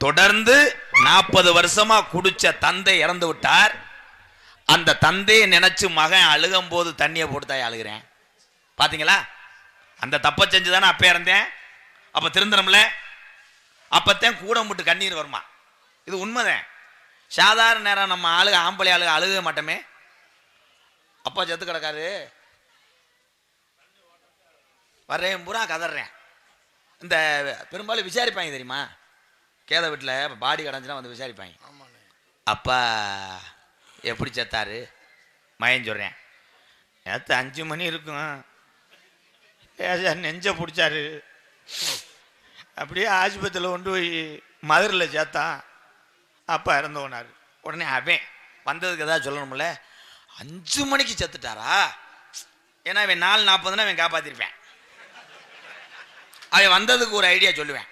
தொடர்ந்து 40 வருஷமா குடிச்ச தந்தை இறந்து விட்டார். அந்த தந்தையை நினைச்சு மகன் அழுகும் போது தண்ணியை போட்டு தான் அழுகிறேன். பாத்தீங்களா? அந்த தப்ப செஞ்சுதானே அப்ப இறந்தேன். அப்ப திருந்தனம்ல, அப்பத்தான் கூட முட்டு கண்ணீர் வருமா? இது உண்மைதான். சாதாரண நேரம் நம்ம ஆளுக ஆம்பளை ஆளுக அழுக மாட்டோமே. அப்பா செத்து கிடக்காரு, வர்றேன் பூரா கதறேன். இந்த பெரும்பாலும் விசாரிப்பாங்க தெரியுமா? கேத வீட்டில் பாடி கிடந்துச்சுன்னா வந்து விசாரிப்பாங்க. அப்பா எப்படி செத்தாரு? மயன் சொல்கிறேன், நேற்று 5 மணி இருக்கும், நெஞ்ச பிடிச்சாரு, அப்படியே ஆஸ்பத்திரியில் கொண்டு போய் மதுரையில் சேர்த்தான், அப்பா இறந்து போனார். உடனே அவன் வந்ததுக்கு எதாவது சொல்லணும்ல, 5 மணிக்கு செத்துட்டாரா? ஏன்னா அவன் 4:40 அவன் காப்பாற்றிருப்பேன். அவன் வந்ததுக்கு ஒரு ஐடியா சொல்லுவேன்.